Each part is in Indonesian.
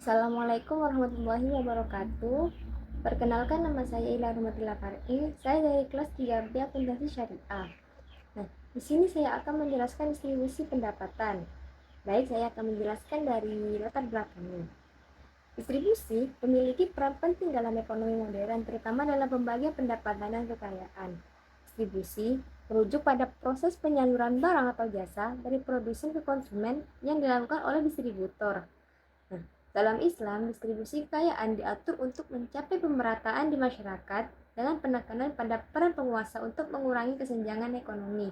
Assalamualaikum warahmatullahi wabarakatuh. Perkenalkan, nama saya Ila Rahmatillah Far'i. Saya dari kelas 3B Akuntansi Syariah. Nah, di sini saya akan menjelaskan distribusi pendapatan. Baik, saya akan menjelaskan dari latar belakangnya. Distribusi memiliki peran penting dalam ekonomi modern, terutama dalam pembagian pendapatan dan kekayaan. Distribusi merujuk pada proses penyaluran barang atau jasa dari produsen ke konsumen yang dilakukan oleh distributor. Nah, dalam Islam, distribusi kekayaan diatur untuk mencapai pemerataan di masyarakat dengan penekanan pada peran penguasa untuk mengurangi kesenjangan ekonomi.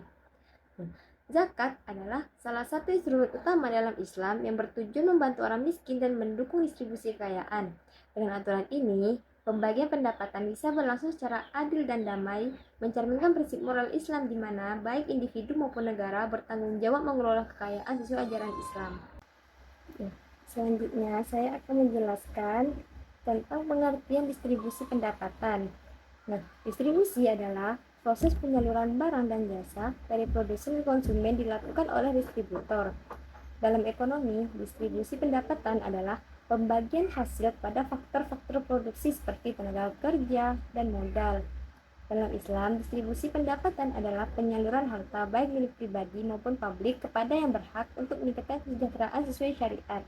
Nah, zakat adalah salah satu instrumen utama dalam Islam yang bertujuan membantu orang miskin dan mendukung distribusi kekayaan. Dengan aturan ini, pembagian pendapatan bisa berlangsung secara adil dan damai, mencerminkan prinsip moral Islam di mana baik individu maupun negara bertanggung jawab mengelola kekayaan sesuai ajaran Islam. Nah, selanjutnya saya akan menjelaskan tentang pengertian distribusi pendapatan. Nah, distribusi adalah proses penyaluran barang dan jasa dari produsen ke konsumen dilakukan oleh distributor. Dalam ekonomi, distribusi pendapatan adalah pembagian hasil pada faktor-faktor produksi seperti tenaga kerja dan modal. Dalam Islam, distribusi pendapatan adalah penyaluran harta baik milik pribadi maupun publik kepada yang berhak untuk meningkatkan kesejahteraan sesuai syariat.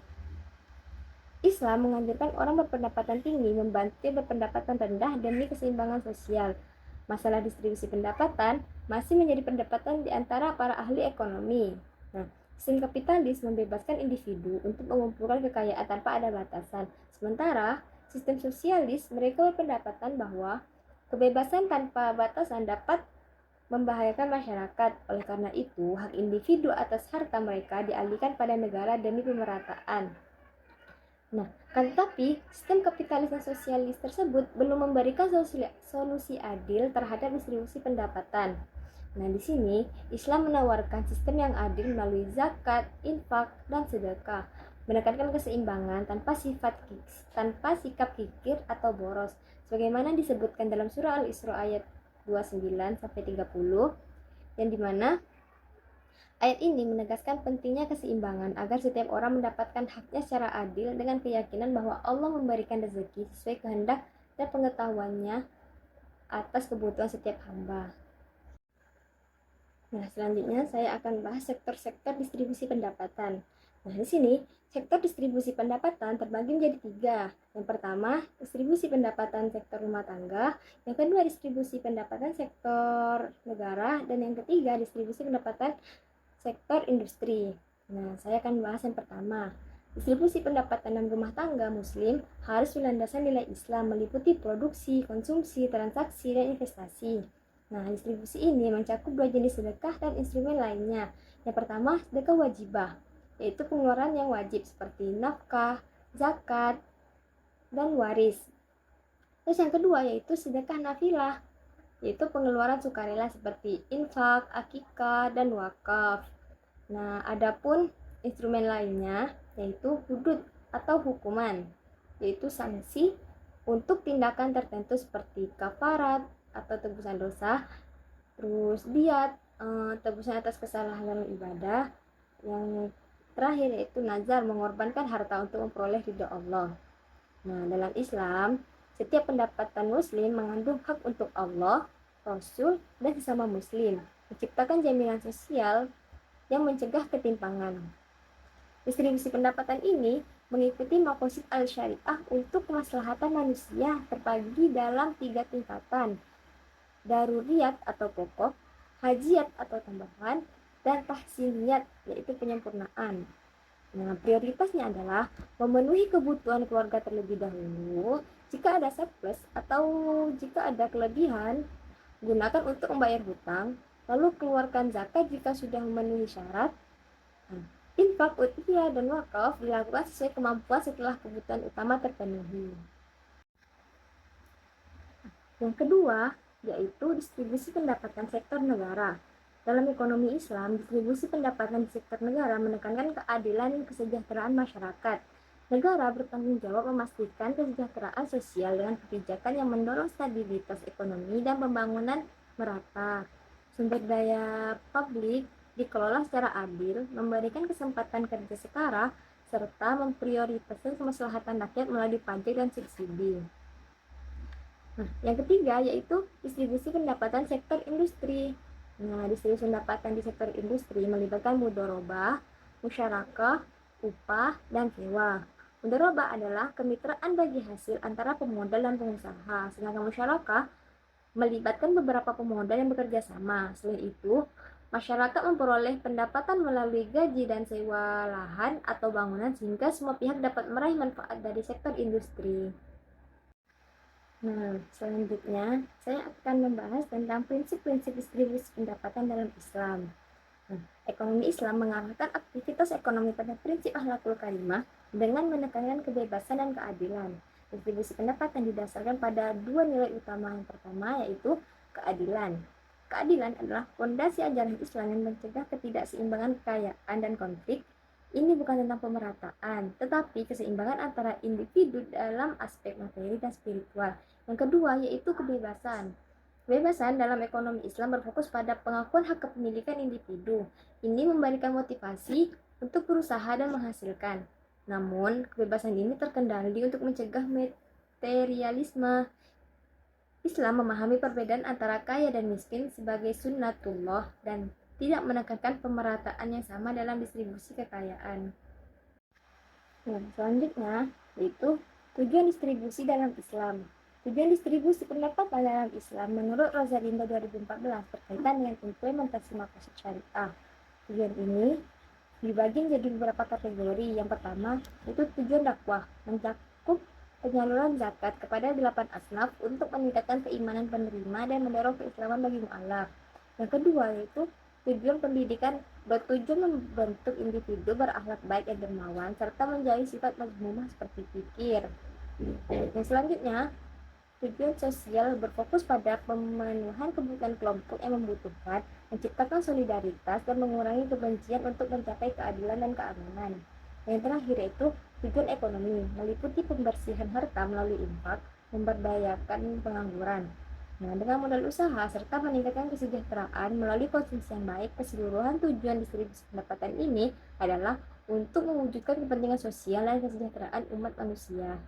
Islam menganjurkan orang berpendapatan tinggi membantu yang berpendapatan rendah demi keseimbangan sosial. Masalah distribusi pendapatan masih menjadi perdebatan di antara para ahli ekonomi. Nah, sistem kapitalis membebaskan individu untuk mengumpulkan kekayaan tanpa ada batasan. Sementara sistem sosialis mereka berpendapatan bahwa kebebasan tanpa batasan dapat membahayakan masyarakat. Oleh karena itu, hak individu atas harta mereka dialihkan pada negara demi pemerataan. Nah, tetapi sistem kapitalis dan sosialis tersebut belum memberikan solusi adil terhadap distribusi pendapatan. Nah, di sini Islam menawarkan sistem yang adil melalui zakat, infak, dan sedekah, menekankan keseimbangan tanpa sikap kikir atau boros, sebagaimana disebutkan dalam surah Al-Isra ayat 29 sampai 30, yang dimana ayat ini menegaskan pentingnya keseimbangan agar setiap orang mendapatkan haknya secara adil dengan keyakinan bahwa Allah memberikan rezeki sesuai kehendak dan pengetahuannya atas kebutuhan setiap hamba. Nah, selanjutnya saya akan bahas sektor-sektor distribusi pendapatan. Nah, di sini sektor distribusi pendapatan terbagi menjadi 3. Yang pertama, distribusi pendapatan sektor rumah tangga. Yang kedua, distribusi pendapatan sektor negara. Dan yang ketiga, distribusi pendapatan sektor industri. Nah, saya akan bahas yang pertama. Distribusi pendapatan dalam rumah tangga muslim harus berlandaskan nilai Islam, meliputi produksi, konsumsi, transaksi, dan investasi. Nah, distribusi ini mencakup 2 jenis sedekah dan instrumen lainnya. Yang pertama, sedekah wajibah, yaitu pengeluaran yang wajib seperti nafkah, zakat, dan waris. Terus yang kedua yaitu sedekah nafilah, yaitu pengeluaran sukarela seperti infak, akikah, dan wakaf. Nah, adapun instrumen lainnya yaitu hudud atau hukuman, yaitu sanksi untuk tindakan tertentu seperti kafarat atau tebusan dosa, terus diat, tebusan atas kesalahan dalam ibadah, yang terakhir yaitu nazar, mengorbankan harta untuk memperoleh ridha Allah. Nah, dalam Islam, setiap pendapatan muslim mengandung hak untuk Allah, Rasul, dan sesama muslim, menciptakan jaminan sosial yang mencegah ketimpangan. Distribusi pendapatan ini mengikuti maqasid al-syariah untuk kemaslahatan manusia terbagi dalam 3 tingkatan: daruriyat atau pokok, hajiat atau tambahan, dan tahsiniyat yaitu penyempurnaan. Nah, prioritasnya adalah memenuhi kebutuhan keluarga terlebih dahulu. Jika ada surplus atau jika ada kelebihan, gunakan untuk membayar hutang, lalu keluarkan zakat jika sudah memenuhi syarat. Nah, infak, udhiyah, dan wakaf dilakukan sesuai kemampuan setelah kebutuhan utama terpenuhi. Yang kedua, yaitu distribusi pendapatan sektor negara. Dalam ekonomi Islam, distribusi pendapatan di sektor negara menekankan keadilan dan kesejahteraan masyarakat. Negara bertanggung jawab memastikan kesejahteraan sosial dengan kebijakan yang mendorong stabilitas ekonomi dan pembangunan merata. Sumber daya publik dikelola secara adil, memberikan kesempatan kerja setara, serta memprioritaskan kemaslahatan rakyat melalui pajak dan subsidi. Nah, yang ketiga yaitu distribusi pendapatan sektor industri. Nah, distribusi pendapatan di sektor industri melibatkan mudharabah, musyarakah, upah, dan sewa. Mudharabah adalah kemitraan bagi hasil antara pemodal dan pengusaha, sedangkan musyarakah melibatkan beberapa pemodal yang bekerja sama. Selain itu, masyarakat memperoleh pendapatan melalui gaji dan sewa lahan atau bangunan sehingga semua pihak dapat meraih manfaat dari sektor industri. Nah, selanjutnya saya akan membahas tentang prinsip-prinsip distribusi pendapatan dalam Islam. Nah, ekonomi Islam mengarahkan aktivitas ekonomi pada prinsip akhlakul karimah dengan menekankan kebebasan dan keadilan. Distribusi pendapatan didasarkan pada dua nilai utama. Yang pertama yaitu keadilan. Keadilan adalah fondasi ajaran Islam yang mencegah ketidakseimbangan kekayaan dan konflik. Ini bukan tentang pemerataan, tetapi keseimbangan antara individu dalam aspek materi dan spiritual. Yang kedua yaitu kebebasan. Kebebasan dalam ekonomi Islam berfokus pada pengakuan hak kepemilikan individu. Ini memberikan motivasi untuk berusaha dan menghasilkan. Namun, kebebasan ini terkendali untuk mencegah materialisme. Islam memahami perbedaan antara kaya dan miskin sebagai sunnatullah dan tidak menekankan pemerataan yang sama dalam distribusi kekayaan. Nah, selanjutnya yaitu tujuan distribusi dalam Islam. Tujuan distribusi pendapatan dalam Islam menurut Rosalindo 2014 berkaitan dengan implementasi maqasid syariah. Tujuan ini dibagi menjadi beberapa kategori. Yang pertama itu tujuan dakwah, mencakup penyaluran zakat kepada 8 asnaf untuk meningkatkan keimanan penerima dan mendorong keislaman bagi mu'alaf. Yang kedua yaitu tujuan pendidikan, bertujuan membentuk individu berakhlak baik dan dermawan serta menjauhi sifat mazmumah seperti pikir. Yang selanjutnya, tujuan sosial berfokus pada pemenuhan kebutuhan kelompok yang membutuhkan, menciptakan solidaritas dan mengurangi kebencian untuk mencapai keadilan dan keamanan. Yang terakhir yaitu tujuan ekonomi, meliputi pembersihan harta melalui infak, memberdayakan pengangguran. Nah, dengan modal usaha serta meningkatkan kesejahteraan melalui konsumsi yang baik, keseluruhan tujuan distribusi pendapatan ini adalah untuk mewujudkan kepentingan sosial dan kesejahteraan umat manusia.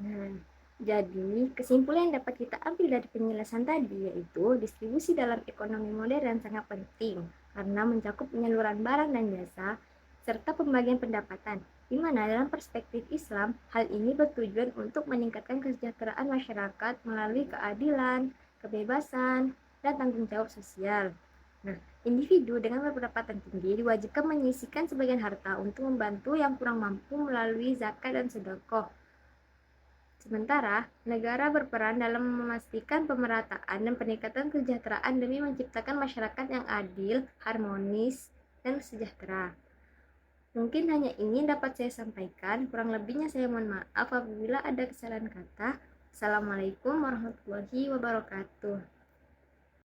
Nah, jadi kesimpulan yang dapat kita ambil dari penjelasan tadi yaitu distribusi dalam ekonomi modern sangat penting karena mencakup penyaluran barang dan jasa serta pembagian pendapatan, di mana dalam perspektif Islam, hal ini bertujuan untuk meningkatkan kesejahteraan masyarakat melalui keadilan, kebebasan, dan tanggung jawab sosial. Nah, individu dengan berpendapatan tinggi diwajibkan menyisihkan sebagian harta untuk membantu yang kurang mampu melalui zakat dan sedekah. Sementara, negara berperan dalam memastikan pemerataan dan peningkatan kesejahteraan demi menciptakan masyarakat yang adil, harmonis, dan sejahtera. Mungkin hanya ini dapat saya sampaikan, kurang lebihnya saya mohon maaf apabila ada kesalahan kata. Assalamualaikum warahmatullahi wabarakatuh.